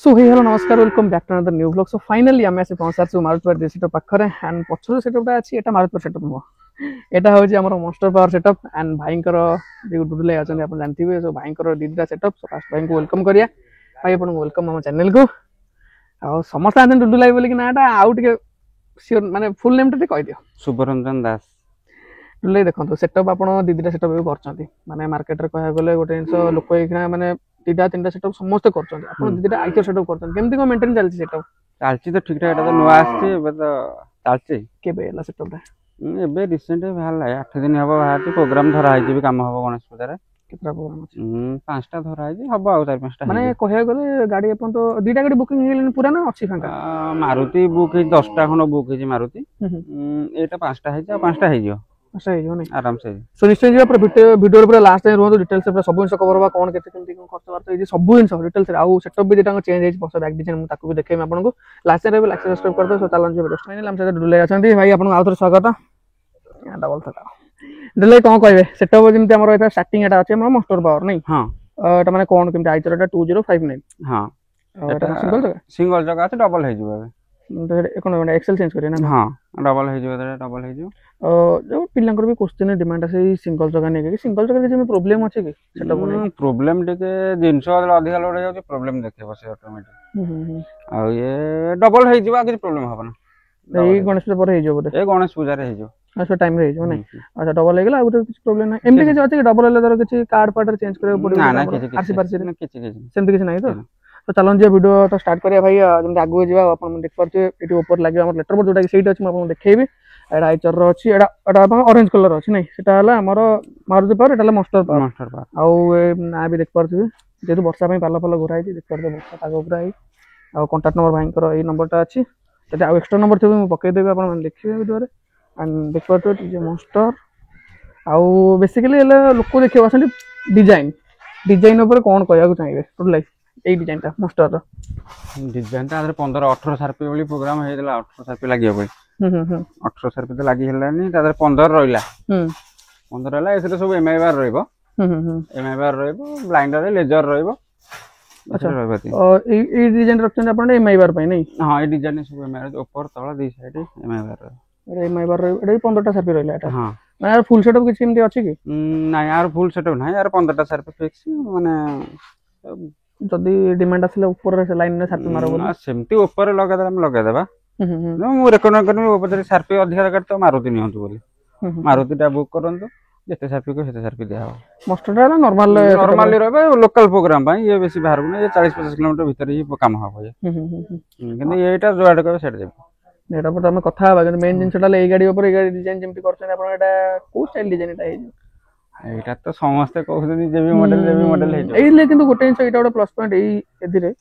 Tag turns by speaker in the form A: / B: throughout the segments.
A: सो hey hello नमस्कार welcome back to another new vlog. So finally आम आसी पहुँचार मारुतवार setup पाखे एंड पछर सेटअपटा अच्छी एटा मारुतवार सेटअप नुह एटा हूँ आम मस्टर पावर सेटअप एंड भाई जो डुडुलाई अच्छा आप जानते सो भाई दीटा सेटअप सो फास्ट भाई को वेलकम करिया भाई आप वेलकम आम चैनल को आ समस्त आते डुडुलाई बोलिक नाटा आउ टे सियोर माने फुल नेम टा कह दियो
B: शुभरंजन दास।
A: डुडुलाई देखो सेटअप आप दीटा सेटअप भी कर माने मार्केट रे कह गले गोटे जिन लोक माने दीटा तीन सेटअप समस्त कर दीटा आईटी सेटअप कर मेंटेन चलती सेटअप
B: चलती तो ठीक ठाक नुआ आछे तो चलती
A: केबे हला सेटअप
B: एबे रिसेंट बाहर 8 दिन हबो बाहर प्रोग्राम धरा है भी काम हबो गणेश पूजा रे
A: केतरा प्रोग्राम अछि
B: पांचटा धरा है हबो आ 4-5टा
A: माने कहया गले गाड़ी अपन तो दीटा गाड़ी बुकिंग हेलेन पूरा ना अछि फांका
B: मारुति बुक है 10टा खन बुक है मारुति एटा 5टा है आ 5टा है जो
A: अच्छा है जो नहीं
B: आराम से
A: सो निश्चय जी पूरा वीडियो पूरा लास्ट टाइम रहतो डिटेल्स पूरा सब जिन कवर होबा कोन केते केमती खर्च बार तो सब जिन डिटेल्स आउ सेटअप भी जेटा चेंज है पछ बैक डिजाइन मु ताको भी देखेम आपन को लास्ट टाइम लाइक सब्सक्राइब कर दो सो चलन जे वीडियो फाइनल हम से डुले अछंती भाई आपन आउथर स्वागत डबल था डुले कोन कहबे सेटअप जेमती हमर एटा स्टार्टिंग एटा अछि हमर मास्टर पावर नहीं हां एटा माने कोन केमती आइतर एटा 2059
B: हां
A: एटा सिंगल जगह
B: अछि डबल है जो
A: एकोन एक्सेल चेंज करे ना
B: हां डबल है जो डबल है जो
A: जो पिलांकर भी क्वेश्चन डिमांड आसे सिंगल जगह ने के सिंगल जगह जे प्रॉब्लम अछि कि सेटअप ने
B: प्रॉब्लम टिके जिंस अधिक लोड हो जाउ प्रॉब्लम देखे बसे ऑटोमेटिक आ ये डबल है जीवा कि प्रॉब्लम हबना
A: ए गणेश पूजा पर हे जो बोले
B: ए गणेश पूजा रे हे जो
A: अच्छा टाइम रे जो नहीं अच्छा डबल हे गेला आ कुछ प्रॉब्लम ना एमटी के अछि डबल ले दर किछ कार्ड पार्ट चेंज करे पड़ो
B: ना ना किछ
A: आरसी पारसी
B: किछ
A: सेमती किछ नहीं तो चलन जे वीडियो तो स्टार्ट करिया भाई जम आगु जीवा अपन देख परछे एटी ऊपर लागि हमर लेटर बोर्ड जोटा कि सेट अछि म आपन देखेबी एडा आइचर रो अछि एडा एडा ऑरेंज कलर अछि नहीं सेटा हला हमर मारुति पावर एटा मास्टर पावर आउ ए ना भी देख परछे जेतु वर्षा पई पालो पालो घुराई देख परछे वर्षा तागो घुराई आ कांटेक्ट नंबर भाई कर ए नंबर टा अछि जदि आ एक्स्ट्रा नंबर थे म पके देबे आपन देखिबे वीडियो रे एंड देख परछे जे मास्टर आउ बेसिकली एला लोक देखिबा असंती डिजाइन ऊपर कोन कहया को चाहिए टोटल ए डिजाइन ता मास्टर रो
B: डिजाइन ता 15-18 सरपे वाली प्रोग्राम हे देला 18 सरपे लागि होय 18 सरपे तो लागि हेलानी ता 15 रहिला 15 रहला एसे सब एमआई बार रहइबो एमआई बार रहइबो ब्लाइंडर रे लेजर रहइबो
A: अच्छा रहबती और ए डिजाइन रखछन अपन एमआई बार पई नहीं
B: हां ए डिजाइन सब एमआई ऊपर तळ दी साइड एमआई बार
A: अरे एमआई बार एटा 15टा सरपे रहला एटा
B: हां
A: माने यार फुल सेटअप किछ एमती अछि कि
B: ना यार फुल सेटअप ना यार 15टा सरपे फिक्स माने
A: जदी डिमांड आसले ऊपर रे लाइन ने सरपे मारो बोल
B: सेमती ऊपर लगा देबा मु रेकमेंड करबी ऊपर सरपे अधिक दरकार तो मारुति नियंतु बोली मारुति टा बुक करंतु जेते सरपे को सेते सरपे दिया हो
A: मास्टर टा नॉर्मल
B: रहबे लोकल प्रोग्राम भाई ये बेसी बाहर को ये 40-50 किलोमीटर भीतर ही काम हो ये किंतु एटा जोआड कर सेट देबो
A: एटा पर हम कथा बा मेन जिन सेटा ए गाड़ी ऊपर ए गाड़ी डिजाइन जेमती करछन आपण एटा को स्टाइल डिजाइन एटा हे
B: एटा तो समस्त कहउछन जेबी मॉडल हे
A: एई ले किंतु गोटे इंच एटा प्लस पॉइंट एई एदिरे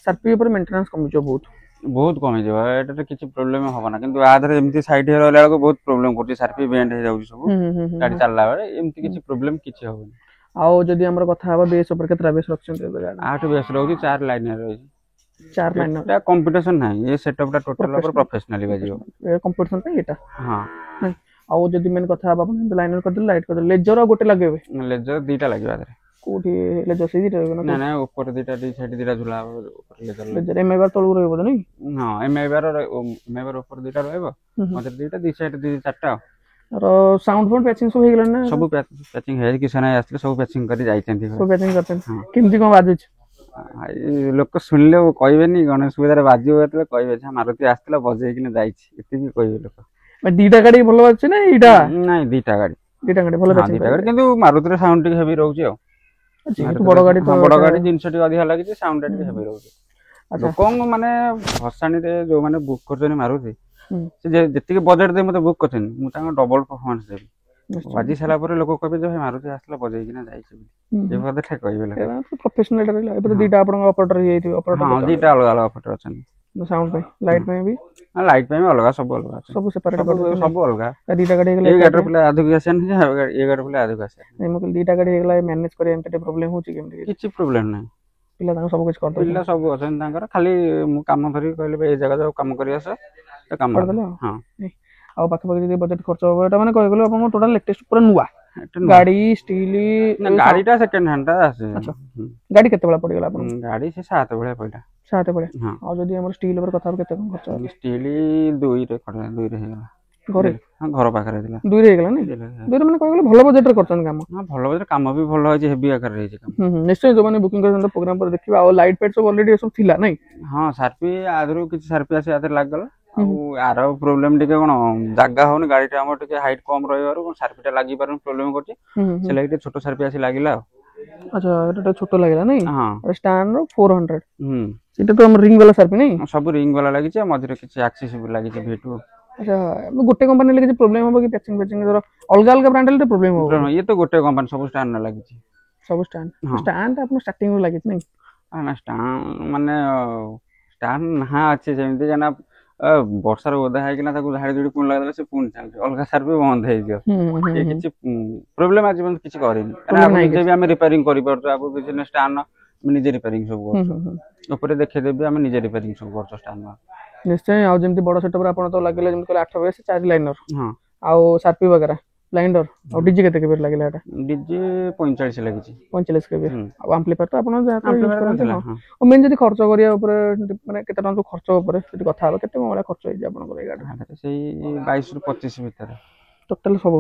A: सरपी ऊपर मेंटेनेंस कमी जो बहुत
B: कमी जो एटा तो किछि प्रॉब्लम होबना किंतु आधर एमती साइड हे रहला को बहुत प्रॉब्लम करछि सरपी बेंड हे जाउछि सब गाड़ी चलला बेले एमती किछि प्रॉब्लम किछि होबनी
A: आउ जदी हमर कथा हबा बेस ऊपर केतरा बेस रखछन गाड़ी
B: 8 बेस रहउछि 4 लाइन रहि
A: 4 लाइन
B: एटा कंपटीशन नाही ये सेटअप टा टोटल ऊपर प्रोफेशनली बाजियो
A: ए कंपटीशन पे एटा
B: हां
A: आउ जदी मेन कथा हबा अपन लाइनर कर दे लाइट कर दे लेजर गोटे लगेबे
B: लेजर दीटा लागबा आधर
A: कोठी लेजर से दीटा
B: ना ना ऊपर दीटा दी साइड दीटा झुला ऊपर
A: लेजर एमआई बार तळु रहबो नहीं
B: हां एमआई बार ऊपर दीटा रहबो मधर दीटा दी साइड दी चारटा
A: और साउंड फोन पैचिंग सब हे गेलन ना
B: सब पैचिंग हे कि सना आस्ते सब पैचिंग करी जाइछन्ती
A: सब पैचिंग करतन केमती को बाजुछ
B: लोक सुनले कहबेनी गणेश पूजा बाजियो एतले कहबे मारुति आस्तेला बजे किने जाइछि एति भी कहबे लोक
A: दीटा गाड़ी भलो अछि ना इडा
B: नहीं दीटा गाड़ी भलो
A: पैचिंग
B: दीटा गाड़ी किंतु मारुति रे साउंड टिक हेवी रहउछि आ बड़ गाड़ी जिंस टिक अधिक लागि साउंड टिक हेवी रहउछि लोकंग माने भसानी रे जो माने बुक करछनी मारुति से जेति के बजट दे मते बुक करछनी मु तांग डबल परफॉर्मेंस देबी बाजी साला पर लोक कहबे जे मारुति आस्ला बजे किना जाइछि ए बदे ठे कहबे लोक
A: प्रोफेशनल रहला एबे दीटा आपन ऑपरेटर हे ऑपरेटर
B: हां दीटा अलग अलग ऑपरेटर छन
A: साउंड पे लाइट में भी
B: हां लाइट में अलग सब अलग
A: सब सेपरेट
B: सब अलग
A: दीटा गाड़ी
B: ए गाड़ी पले अधिक आसन ए गाड़ी पले अधिक आसन
A: नहीं मकल दीटा गाड़ी हेगला मैनेज करे एंते प्रॉब्लम होची केमती
B: किछि प्रॉब्लम नहीं
A: पिला तांग सब कुछ कर दो
B: पिला सब अछन तांकर खाली मु काम धरि कहले ए जगह जो काम करी आस त काम
A: कर देले
B: हां
A: आ बाकी बाकी जे बजट खर्च होबो एटा माने कह गेलो अपन टोटल लेटेस्ट पूरा नुवा गाड़ी स्टील
B: ना गाड़ीटा सेकंड हैंड ता आसे
A: अच्छा गाड़ी केते बळा पड़ी गेला अपन
B: गाड़ी से 7 बळे पडा
A: 7 पड़े
B: हां
A: आ जदी हमर स्टील ऊपर कथा केते कम खर्च
B: स्टील 2 रे खड़ा 2 रे हेगला
A: घरे
B: हां घर पाखरे दिला
A: 2 रे हेगला नै 2 रे माने कहले भलो बजेट रे करछन काम
B: हां भलो बजेट काम भी भलो होय हेवी आकार रे काम
A: निश्चय जो माने बुकिंग करछन प्रोग्राम पर देखिबा आ लाइट पेट सब ऑलरेडी सब थिला नै
B: हां सारपी आदरो किछ सारपी आसे आदर लाग गला आरो प्रोब्लेम टिके कोन जागा होन गाड़ी टा हमर टिके हाइट कम रहिबारु कोन सारपीटा लागि पारन प्रोब्लेम करछि से लागि छोटो सारपी आसी लागिला
A: अच्छा एटा छोटो लागिला नै
B: हां
A: स्टैंड रो 400 एटा तो हम रिंग वाला सारपी नै
B: सब रिंग वाला लागि छै मझरे किछ एक्सेस भी लागि छै V2
A: अच्छा गोटे कंपनी लागि प्रॉब्लम हो कि पैचिंग पैचिंग जरा अलग अलग ब्रांड ले प्रॉब्लम हो
B: ये तो गोटे कंपनी सब स्टैंड न लागि छै
A: सब स्टैंड अपन स्टार्टिंग में लागि छै नै
B: ना स्टैंड माने स्टैंड हां अच्छे जेमति जना वर्षार ओदा है कि ना ताको झाड़ी जोड़ी पुन लागला से पुन चल अलगा सार भी बंद है जो ये किछि प्रॉब्लम आ जीवन किछि करिन ना जे भी हम रिपेयरिंग करि परतो आप बिजनेस स्टैंड निजे रिपेयरिंग सब करतो ऊपर देखे देबे हम निजे रिपेयरिंग सब करतो स्टैंड
A: निश्चय आ जेमति बड़ सेटअप रे अपन तो लागले जेमति 8 बेस 4 लाइनर
B: हां
A: आ सारपी वगैरह ब्लाइंडर और डीजे केते के लागला एटा
B: डीजे 45 लागि छी
A: 45 के आ एम्पलीफायर तो अपन और मेन जदी खर्च करिया ऊपर माने केते टन खर्च ऊपर जदी कथा हो केते मोला खर्च होई जे अपन को गाड़ी
B: सेही 22 रु 25 भीतर
A: टोटल सब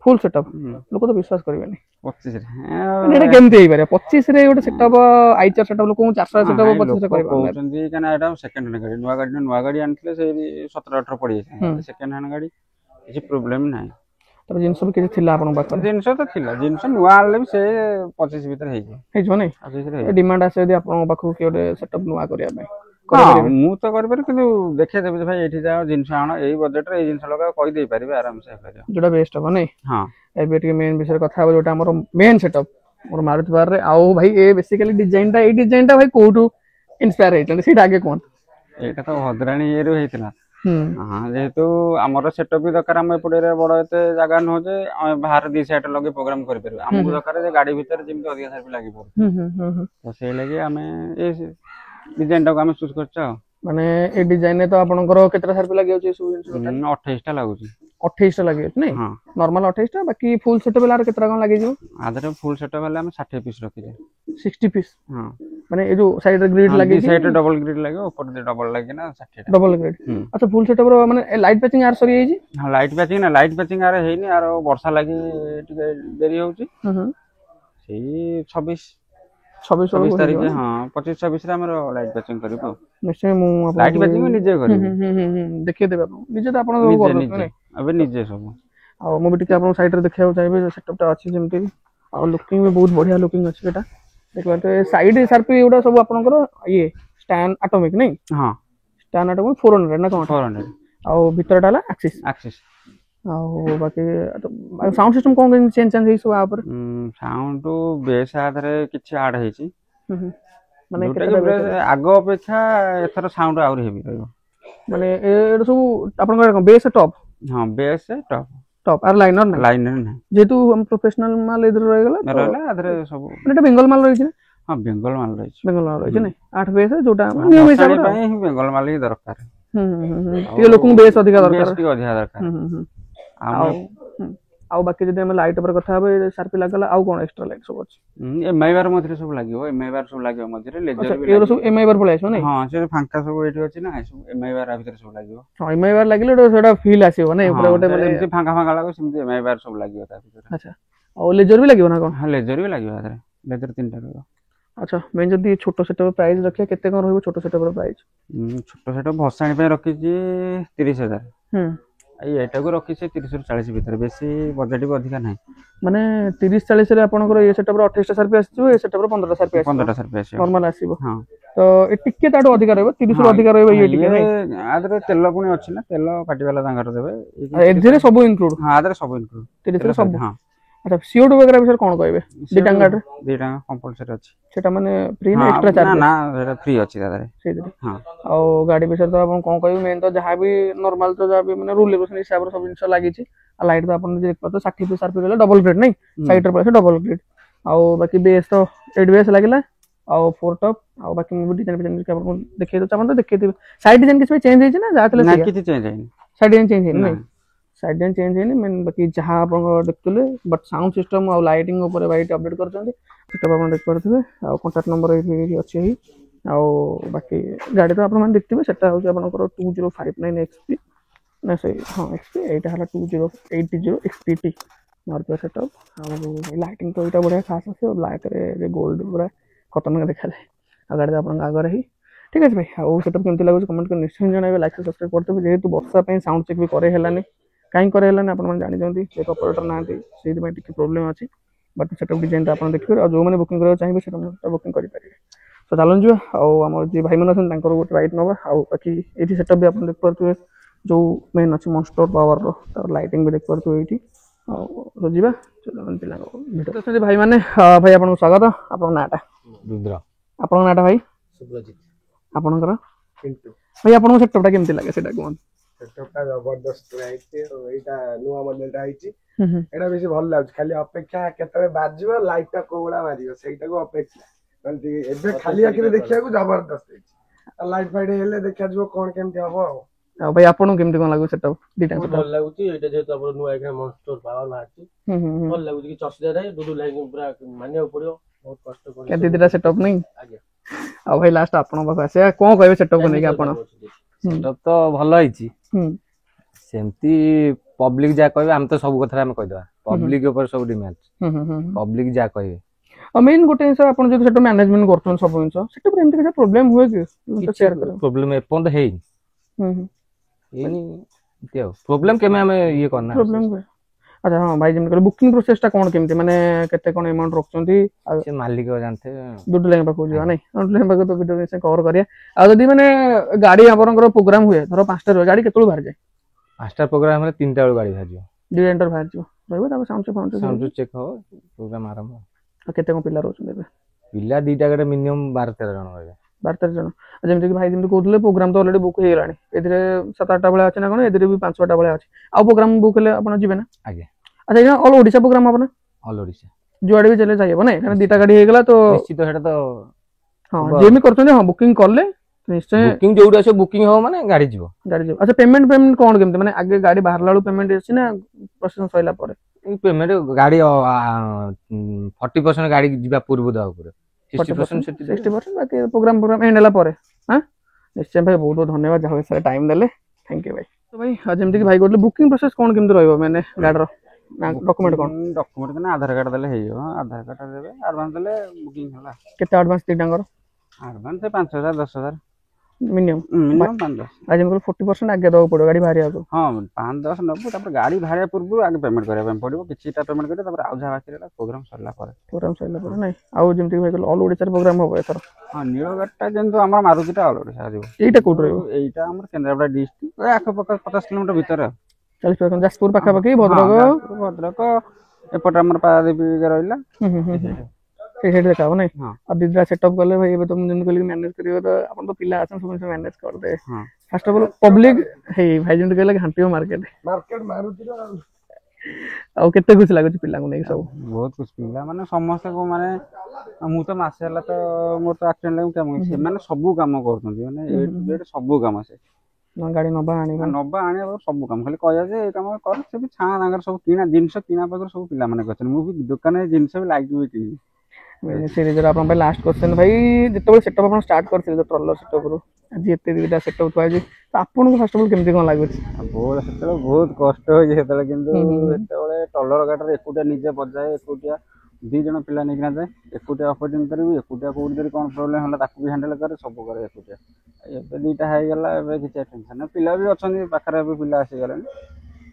A: फुल सेटअप लोक तो विश्वास करबेनी
B: 25 रे
A: एटा केमते होई पारे 25 रे गोटे सेटअप आईचर सेटअप लोक 400 सेटअप 25 रे करबा
B: कहउचंदी कना एटा सेकंड हैंड गाड़ी नुवा गाड़ी आनथिले से 17 18 पड़ी छै सेकंड हैंड गाड़ी किछि प्रॉब्लम नाही
A: तब जिनस भी किछि थिला आपन बात
B: जिनस तो थिला जिनस नुवा आले भी से 25 भीतर हे
A: जो नै
B: 25 रे
A: डिमांड आसे यदि आपन बाखु के ओटे सेटअप नुवा करिया नै
B: मु तो कर पर किंतु देखे देबे भाई एठी जाओ जिनस आनो एई बजेट रे एई जिनस लगा कहि दे परिबे आराम से करियो
A: जोटा बेस्ट हो नै
B: हां
A: एबे टिके मेन विषय कथा हो जोटा हमर मेन सेटअप मोर मारुति बार रे आउ भाई ए बेसिकली डिजाइन टा भाई कोठू इंस्पायर हेतन सीट आगे कोन
B: एटा तो हदराणी ए रो हेतला हां जेहेतु हमर सेटअप भी दरकार हम एपडे रे बड़ एते जागा न हो जे बाहर दी साइड लगे प्रोग्राम करि परबे हमहु दरकार जे गाड़ी भीतर जिमते अधिक सार भी लागि पर तो से लगे हमें ए डिजाइन टा हम चूज करछा
A: माने ए डिजाइन ने तो आपनकर केतरा सार भी लागि होची सु
B: 28 टा लागुची
A: 28 टा लागि नै हां नॉर्मल 28 टा बाकी फुल सेटअप वाला केतरा कोन लागि जो
B: आधरे फुल सेटअप वाला हम 60 पीस रखि जे
A: 60 पीस
B: हां
A: माने ए जो साइड रे ग्रिड लागि
B: साइड रे डबल ग्रिड लागि ऊपर दे डबल लागि ना 60
A: डबल ग्रिड अच्छा फुल सेटअप रो माने लाइट पैचिंग आर सरी आइ जी
B: हां लाइट पैचिंग आर हेनी आर वर्षा लागि टिके देरी होउची सेही 26 तारीख हां 25 26 रे हमर लाइट पैचिंग करबो
A: निश्चय मु
B: लाइट पैचिंग निजे करबो
A: देखिए देबे निजे तो आपण सब कर नै
B: अबे निजे सब
A: आ मो भी टिके आपण साइड रे देखियो चाहिबे सेटअप टा अछि जेमति आ लुकिंग भी बहुत बढ़िया लुकिंग अछि एटा देखबा तो साइड सारपी एटा सब आपनकर ये स्टैंड ऑटोमेटिक नै हां स्टैंड ऑटोमेटिक 400 ना कोन
B: 400
A: आ भीतर डाला एक्सिस आ बाकी साउंड सिस्टम कोन चेंज हे सब आ पर
B: साउंड तो बेस आधरे किछ ऐड हे छी माने आगो अपेक्षा एथर साउंड आउर हेवी रहबो
A: माने ए सब आपनकर बेस टॉप
B: हां बेस
A: टॉप आर लाइनर
B: ना
A: जेतु हम प्रोफेशनल माल इधर रह गेला
B: रहला आधरे सब
A: माने बेंगल माल रही छै
B: हां बेंगल माल रही
A: छै नै 8 बेस जोटा नियम हिसाब
B: रे ही बेंगल माल ही दरकार
A: ये लोकन बेस अधिक दरकार
B: बेस की अधिक दरकार
A: आउ बाकी जदि हम लाइट पर कथा होबे सारपी लागला आउ कोन एक्स्ट्रा लाइट सब अछि
B: एमआई बार मधरे सब लागियो एमआई बार सब लागियो मधरे लेजर भी
A: एरो सब एमआई बार पळे आछो नै
B: हां से फांका सब एठी अछि ना सब एमआई बार भीतर सब लागियो
A: हां एमआई बार लागिले तो सेटा फील आसीबो नै ऊपर गोटे
B: माने से फांका लागो सिमते एमआई बार सब लागियो ता भीतर
A: अच्छा और लेजर भी लागियो ना कोन
B: हां लेजर भी लागियो आधरे लेजर तीनटा रहयो
A: अच्छा मैं जदी छोटो सेटअप प्राइस रखे केते कोन रहबो छोटो सेटअप प्राइस
B: छोटो सेटअप भसाणी पे रखी जी 30000 एटा को रखी से 30 रु 40 भीतर बेसी बजेट भी अधिका नाही
A: माने 30 40 रे आपनकर ये सेटअप रो 28 सार पे आसीबो ए सेटअप रो 15 सार पे आसीबो
B: 15 सार पे आसीबो
A: नॉर्मल आसीबो
B: हां
A: तो ए टिके ताडो अधिका रहबो 30 रु अधिका रहबो ये टिके नै
B: आदरे तेल पुनी अछि ना तेल पाटी वाला तांगर देबे
A: एधरे सब इंक्लूड
B: हां आदरे सब इंक्लूड
A: 30 रे सब हां अच्छा CO2 वगैरह विषय कोन कहबे दिटांगा
B: कंपलसरी अछि
A: सेटा माने फ्री ना एक्स्ट्रा चार्ज
B: ना सेटा फ्री अछि दादा
A: से हां आ गाड़ी विषय तो अपन कोन कहबे मेन तो जहां भी नॉर्मल तो जहां भी माने रूल रेगुलेशन हिसाब रे सब जिंस लागी छी आ लाइट तो अपन देख पतो 60 पे सार पे डबल ग्रेड नै साइड रे पड़े डबल ग्रेड आ बाकी बेस तो 8 बेस लागिला आ 4 टॉप आ बाकी मो डिजाइन के अपन देखे तो चाहन तो देखे दिबे साइड डिजाइन किछ चेंज हे छै ना जातले
B: ना किछ चेंज हे
A: साइड डिजाइन चेंज हे नै साइड डिजाइन चेंज हे नै मैं बाकी जहां अपन देखतले बट साउंड सिस्टम आ लाइटिंग ऊपर वाइट अपडेट करछन सेटा अपन देख परथिबे आ कांटेक्ट नंबर ए अछि ଆଉ ବାକି ଗାଡ଼ି ତ ଆପଣମାନେ ଦେଖିଥିବେ ସେଟା ହେଉଛି ଆପଣଙ୍କର 2059 XP ନା ସେଇ ହଁ XP ଏଇଟା ହେଲା 2080 XPT ମାରୁଥିବା ସେଟଅପ୍। ଆଉ ଲାଇଟିଂ ତ ଏଇଟା ବଢ଼ିଆ ଖାସ୍ ଅଛି ଆଉ ବ୍ଲାକ୍ରେ ଗୋଲ୍ଡ ପୁରା ଖତରନାକ ଦେଖାଯାଏ। ଆଉ ଗାଡ଼ି ତ ଆପଣଙ୍କ ଆଗରେ ହିଁ ଠିକ୍ ଅଛି ଭାଇ। ଆଉ ସେଟଅପ୍ କେମିତି ଲାଗୁଛି କମେଣ୍ଟ କରି ନିଶ୍ଚୟ ଜଣାଇବେ। ଲାଇକ୍ ସବସ୍କ୍ରାଇବ୍ କରିଦେବେ। ଯେହେତୁ ବର୍ଷା ପାଇଁ ସାଉଣ୍ଡ ଚେକ୍ ବି କରେଇ ହେଲାନି, କାହିଁ କରେଇ ହେଲାନି ଆପଣମାନେ ଜାଣିଛନ୍ତି, ଯେହେତୁ ଅପରେଟର ନାହାନ୍ତି ସେଇଥିପାଇଁ ଟିକେ ପ୍ରୋବ୍ଲେମ୍ ଅଛି। ବଟ୍ ସେଟଅପ୍ ଡିଜାଇନଟା ଆପଣ ଦେଖିପାରିବେ। ଆଉ ଯେଉଁମାନେ ବୁକିଂ କରିବାକୁ ଚାହିଁବେ ସେଟା ବୁକିଂ କରିପାରିବେ। ତ ଚାଲନ୍ତୁ ଯିବା। ଆଉ ଆମର ଯିଏ ଭାଇମାନେ ଅଛନ୍ତି ତାଙ୍କର ଗୋଟେ ରାଇଟ୍ ନେବା। ଆଉ ବାକି ଏଇଠି ସେଟଅପ୍ ବି ଆପଣ ଦେଖିପାରୁଥିବେ ଯେଉଁ ମେନ୍ ଅଛି ମନଷ୍ଟର ପାୱାରର ତାର ଲାଇଟିଂ ବି ଦେଖିପାରୁଥିବେ ଏଇଠି। ଆଉ ଯିବା ପିଲାଙ୍କ ଭିତରେ ଅଛନ୍ତି ଭାଇମାନେ। ଭାଇ ଆପଣଙ୍କୁ ସ୍ୱାଗତ। ଆପଣଙ୍କ ନାଁଟା?
B: ରୁଦ୍ର।
A: ଆପଣଙ୍କ ନାଁଟା ଭାଇ?
C: ସୁବ୍ରଜିତ।
A: ଆପଣଙ୍କର?
C: ପିଣ୍ଟୁ।
A: ଭାଇ ଆପଣଙ୍କ ସେଟଅପ୍ଟା କେମିତି ଲାଗେ ସେଇଟା କୁହନ୍ତୁ।
C: ସେଟଅପ୍ଟା ଜବରଦସ୍ତ ହେଇଛି ଆଉ ଏଇଟା ନୂଆ ମଡେଲଟା ହେଇଛି। ଏଇଟା ବେଶୀ ଭଲ ଲାଗୁଛି। ଖାଲି ଅପେକ୍ଷା କେତେବେଳେ ବାଜିବ ଲାଇଟଟା କୋଉ ଭଳିଆ ମାରିବ ସେଇଟାକୁ ଅପେକ୍ଷା। ଏବେ ଖାଲି ଆଖିରେ ଦେଖିବାକୁ ଜବରଦସ୍ତ ହେଇଛି। ଲାଇଟ୍ ଫାଇଟ୍ ହେଲେ ଦେଖାଯିବ କଣ କେମିତି ହବ ଆଉ।
A: ଆଉ ଭାଇ ଆପଣଙ୍କୁ କେମିତି କଣ ଲାଗୁଛି ସେଟଅପ୍? ଦିଟା
C: ଭଲ ଲାଗୁଛି। ଏଇଟା ଯେହେତୁ ଆମର ନୂଆ ଏଇଟା ମନଷ୍ଟର ପାୱାର ବାହାରିଛି ଭଲ ଲାଗୁଛି। କିଛି ଅସୁବିଧା ନାହିଁ। ଡୁଡୁ ଲାଇନ୍ ପୁରା ମାନିବାକୁ ପଡିବ। ବହୁତ କଷ୍ଟ କରି
A: ଦିଦିଟା ସେଟଅପ୍ ନାହିଁ।
C: ଆଜ୍ଞା।
A: ଆଉ ଭାଇ ଲାଷ୍ଟ ଆପଣଙ୍କ ପାଖକୁ ଆସିବା, କଣ କହିବେ ସେଟଅପ୍କୁ ନେଇକି ଆପଣ?
B: ସେଟଅପ୍ ତ ଭଲ ହେଇଛି। ସେମିତି ପବ୍ଲିକ ଯାହା କହିବେ ଆମେ ତ ସବୁ କଥାରେ ଆମେ କହିଦେବା। ପବ୍ଲିକ ଉପରେ ସବୁ ଡିମାଣ୍ଡ। ପବ୍ଲିକ ଯାହା କହିବେ।
A: ଆଉ ମେନ୍ ଗୋଟେ ଜିନିଷ ଆପଣ ଯଦି ସେଟା ମ୍ୟାନେଜମେଣ୍ଟ କରୁଛନ୍ତି ସବୁ ଜିନିଷ ସେଟା ପରେ ଏମିତି କିଛି ପ୍ରୋବ୍ଲେମ ହୁଏ କି?
B: ପ୍ରୋବ୍ଲେମ ଏପର୍ଯ୍ୟନ୍ତ ହେଇନି। ଏମିତି ଆଉ ପ୍ରୋବ୍ଲେମ କେବେ ଆମେ ଇଏ କରନା।
A: ପ୍ରୋବ୍ଲେମ ହୁଏ। ଆଚ୍ଛା ହଁ ଭାଇ ଯେମିତି କହିଲେ ବୁକିଂ ପ୍ରୋସେସଟା କଣ କେମିତି, ମାନେ କେତେ କଣ ଆମାଉଣ୍ଟ ରଖୁଛନ୍ତି? ଆଉ
B: ସେ ମାଲିକ ଜାଣିଥିବେ।
A: ଦୁଡୁ ଲାଇନ୍ ପାଖକୁ ଯିବା ନାଇଁ, ଦୁଡୁ ଲାଇନ୍ ପାଖକୁ ତ ଭିଡ଼ିଓ ନିଶ୍ଚୟ କଭର କରିବା। ଆଉ ଯଦି ମାନେ ଗାଡ଼ି ଆପଣଙ୍କର ପ୍ରୋଗ୍ରାମ ହୁଏ ଧର 5ଟାରେ ଗାଡ଼ି କେତେବେଳେ ବାହାରିଯାଏ?
B: 5ଟା ପ୍ରୋଗ୍ରାମ ହେଲେ 3ଟା ବେଳକୁ ଗାଡ଼ି ବାହାରିଯିବ।
A: 2 ବାହାରିଯିବ ରହିବ ତାପରେ ସାଉଣ୍ଡ
B: ଚେକ୍ ହବ ପ୍ରୋଗ୍ରାମ ଆରମ୍ଭ।
A: ଆଉ କେତେ କଣ ପିଲା ରହୁଛନ୍ତି ଏବେ?
B: ପିଲା 2ଟା ଗାଡ଼ି ମିନିମମ୍ 12-13 ଜଣ ରହିବେ।
A: 12-13 ଜଣ। ଯେମିତିକି ଭାଇ ଯେମିତି କହୁଥିଲେ ପ୍ରୋଗ୍ରାମ ତ ଅଲରେଡି ବୁକ୍ ହେଇଗଲାଣି। ଏଥିରେ 7-8ଟା ଭଳିଆ ଅଛି ନା କଣ? ଏଥିରେ ବି 5-6ଟା ଭଳିଆ ଅଛି। ଆଉ ପ୍ରୋଗ୍ରାମ ବୁକ୍ ହେଲେ ଆପଣ ଯିବେ ନା?
B: ଆଜ୍ଞା।
A: ଆଚ୍ଛା ଏଇଟା ଅଲ୍ ଓଡ଼ିଶା ପ୍ରୋଗ୍ରାମ ହବ ନା?
B: ଅଲ୍ ଓଡ଼ିଶା
A: ଯୁଆଡ଼େ ବି ଚାଲେ ଯାଇହବ ନାଇଁ, କାରଣ 2ଟା ଗାଡ଼ି ହେଇଗଲା ତ
B: ନିଶ୍ଚିତ ସେଟା ତ
A: ହଁ ଯିଏ ବି କରୁଛନ୍ତି ହଁ ବୁକିଂ କଲେ ନିଶ୍ଚୟ
B: ବୁକିଂ ଯୋଉଠି ଆସିବ ବୁକିଂ ହବ ମାନେ ଗାଡ଼ି ଯିବ।
A: ଆଚ୍ଛା ପେମେଣ୍ଟ କଣ କେମିତି, ମାନେ ଆଗେ ଗାଡ଼ି ବାହାରିଲା ବେଳକୁ ପେମେଣ୍ଟ ଅଛି ନା ପ୍ରୋସେସ ସରିଲା ପରେ?
B: ପେମେଣ୍ଟ ଗାଡ଼ି 40% ଗାଡ଼ି ଯିବା ପୂର୍ବରୁ ଦେବାକୁ ପଡ଼ିବ। 60%
A: ବାକି ପ୍ରୋଗ୍ରାମ ଏଣ୍ଡ ହେଲା ପରେ। ହଁ ନିଶ୍ଚୟ ଭାଇ ବହୁତ ବହୁତ ଧନ୍ୟବାଦ ଯାହା ସାର୍ ଟାଇମ୍ ଦେଲେ। ଥ୍ୟାଙ୍କ ୟୁ ଭାଇ। ତ ଭାଇ ଯେମିତିକି ଭାଇ କହୁଥିଲେ ବୁକିଂ ପ୍ରୋସେସ କଣ କେମିତି ରହିବ, ମାନେ ଗାଡ଼ିର ଡକୁମେଣ୍ଟ କଣ?
B: ଡକୁମେଣ୍ଟ ଆଧାର କାର୍ଡ ଦେଲେ ହେଇଯିବ। ଆଧାର କାର୍ଡ ଦେବେ, ଆଡଭାନ୍ସ ଦେଲେ ବୁକିଂ ହେଲା।
A: କେତେ ଆଡଭାନ୍ସ ଦିଟାଙ୍କର?
B: Advance 5,000 10,000
A: minimum
B: 5-10।
A: ଆଜି 40% ଆଗେ ଦେବାକୁ ପଡ଼ିବ ଗାଡ଼ି ବାହାରିବାକୁ।
B: ହଁ 5-10 ନେବୁ, ତାପରେ ଗାଡ଼ି ବାହାରିବା ପୂର୍ବରୁ ଆଗେ ପେମେଣ୍ଟ କରିବା ପାଇଁ ପଡ଼ିବ। କିଛିଟା ପେମେଣ୍ଟ କରିବେ, ତାପରେ ଆଉ ଯାହା ବାକି ରହିଲା ପ୍ରୋଗ୍ରାମ ସରିଲା ପରେ।
A: ପ୍ରୋଗ୍ରାମ ସରିଲା ପରେ ନାଇଁ। ଆଉ ଯେମିତି ଭାଇ କହିଲେ ଅଲ୍ ଓଡ଼ିଶାରେ ପ୍ରୋଗ୍ରାମ ହବ ଏଥର?
B: ହଁ ନୀଳଗିରିଟା ଯେମିତି ଆମର ମାରୁତିଟା ଅଲ୍ ଓଡ଼ିଶା ଯିବ।
A: ଏଇଟା କୋଉଠି ରହିବ?
B: ଏଇଟା ଆମର କେନ୍ଦ୍ରାପଡ଼ା ଡିଷ୍ଟ୍ରିକ୍ଟ ଆଖପାଖ 50 କିଲୋମିଟର ଭିତରେ।
A: 40% ଯାଜପୁର ପାଖାପାଖି
B: ଭଦ୍ରକ ଏପଟେ ଆମର ପାରାଦୀପ ରହିଲା।
A: ସେଇଠି ଦେଖା ହବ ନାଇଁ। ଆଉ ଦିଦିଟା ସେଟଅପ୍ କଲେ ଭାଇ ଏବେ ତ ମୁଁ ଯେମିତି କହିଲି ମ୍ୟାନେଜ କରିବ ତ ଆପଣ ତ ପିଲା ଅଛନ୍ତି ସବୁ ଜିନିଷ ମ୍ୟାନେଜ କରିଦେବେ। ଫାର୍ଷ୍ଟ ଅଫ୍ ଅଲ୍ ପବ୍ଲିକ ହେଇ ଭାଇ ଯେମିତି କହିଲେ ଘାଣ୍ଟିବ ମାର୍କେଟ
C: ମାରୁତିର।
A: ଆଉ କେତେ ଖୁସି ଲାଗୁଛି ପିଲାଙ୍କୁ ନେଇକି ସବୁ?
B: ବହୁତ ଖୁସି। ପିଲାମାନେ ସମସ୍ତେ ମାନେ ମୁଁ ତ ମାସେ ହେଲା ତ ମୋର ତ ଆକ୍ସିଡେଣ୍ଟ ଲାଗି କାମ ସେମାନେ ସବୁ କାମ କରୁଛନ୍ତି, ମାନେ ଏ ଟୁ ଜେଡ୍ ସବୁ କାମ ସେ
A: ଗାଡ଼ି ନବା ଆଣିବା
B: ସବୁ କାମ। ଖାଲି କହିବା ଯେ ଏ କାମ କର, ସେ ବି ଛାଁ ତାଙ୍କର ସବୁ କିଣା ଜିନିଷ କିଣା ପାଖରୁ ସବୁ ପିଲାମାନେ କରିଛନ୍ତି। ମୁଁ ବି ଦୋକାନରେ ଜିନିଷ ବି ଲାଗିବି କିଣିବି।
A: ସିରିଜରେ ଆପଣଙ୍କ ପାଇଁ ଲାଷ୍ଟ କ୍ୱେଶ୍ଚନ ଭାଇ, ଯେତେବେଳେ ସେଟଅପ୍ ଆପଣ ଷ୍ଟାର୍ଟ କରିଥିଲେ ଟ୍ରଲର ସେଟଅପ୍ରୁ ଆଜି ଏତେ ଦିଟା ସେଟଅପ୍ ଥୁଆ ହେଇଛି ତ ଆପଣଙ୍କୁ ଫାର୍ଷ୍ଟ ଅଫ୍ ଅଲ୍ କେମିତି କ'ଣ ଲାଗୁଛି?
B: ସେତେବେଳେ ବହୁତ କଷ୍ଟ ହେଇଛି ସେତେବେଳେ, କିନ୍ତୁ ସେତେବେଳେ ଟ୍ରଲର ଗାଡ଼ିରେ ଏକୁଟିଆ ନିଜେ ବଜାଏ, ଏକୁଟିଆ 2 ଜଣ ପିଲା ନେଇକିନା ଯାଏ, ଏକୁଟିଆ ଅପରେଟିଂ କରିବି, ଏକୁଟିଆ କୋଉଠି ଯଦି କ'ଣ ପ୍ରୋବ୍ଲେମ ହେଲା ତାକୁ ବି ହ୍ୟାଣ୍ଡେଲ କରେ, ସବୁ କରେ ଏକୁଟିଆ। ଏବେ 2ଟା ହେଇଗଲା, ଏବେ କିଛି ଟେନସନ୍ ନାହିଁ। ପିଲା ବି ଅଛନ୍ତି ପାଖରେ, ଏବେ ପିଲା ଆସିଗଲେଣି।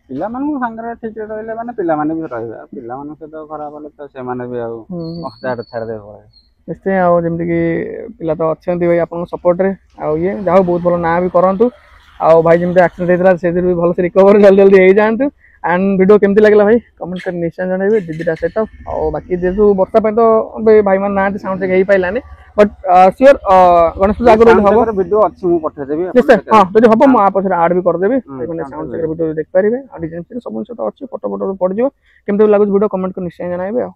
B: ପିଲାମାନଙ୍କୁ ସାଙ୍ଗରେ ଠିକ୍ ରହିଲେ ମାନେ ପିଲାମାନେ ବି ରହିବେ। ଆଉ ପିଲାମାନଙ୍କ ସହିତ ଖରାପ ହେଲେ ତ ସେମାନେ ବି ଆଉ ଛାଡ଼ିଦେବେ ପରେ।
A: ନିଶ୍ଚୟ। ଆଉ ଯେମିତିକି ପିଲା ତ ଅଛନ୍ତି ଭାଇ ଆପଣଙ୍କ ସପୋର୍ଟରେ, ଆଉ ଯାହା ହଉ ବହୁତ ଭଲ ନାଁ ବି କରନ୍ତୁ। ଆଉ ଭାଇ ଯେମିତି ଆକ୍ସିଡେଣ୍ଟ ହେଇଥିଲା ସେଥିରୁ ବି ଭଲସେ ରିକଭର ଜଲ୍ଦି ହେଇଯାଆନ୍ତୁ। ଆଣ୍ଡ ଭିଡ଼ିଓ କେମିତି ଲାଗିଲା ଭାଇ କମେଣ୍ଟ କରି ନିଶ୍ଚୟ ଜଣାଇବେ। ଦିଦିଟା ସେଟଅପ୍ ଆଉ ବାକି ଯେହେତୁ ବର୍ଷା ପାଇଁ ତ ଭାଇମାନେ ନାହାନ୍ତି ସାଉଣ୍ଡ ଚେକ୍ ହେଇପାରିଲାନି, ବଟ୍ ସିଓର ଗଣେଶ ପୂଜା ଆଗରୁ ଯଦି ହବ
B: ଭିଡ଼ିଓ ଅଛି ମୁଁ ପଠେଇଦେବି
A: ନିଶ୍ଚୟ। ହଁ ଯଦି ହବ ମୁଁ ଆ ପଛରେ ଆଡ୍ ବି କରିଦେବି, ମାନେ ସାଉଣ୍ଡ ଚେକ୍ ଭିଡ଼ିଓ ଦେଖିପାରିବେ। ଆଉ ଡିଜାଇନ୍ ସବୁ ଜିନିଷ ତ ଅଛି, ଫଟୋ ପଡ଼ିଯିବ। କେମିତି ଲାଗୁଛି ଭିଡ଼ିଓ କମେଣ୍ଟ କରି ନିଶ୍ଚୟ ଜଣାଇବେ। ଆଉ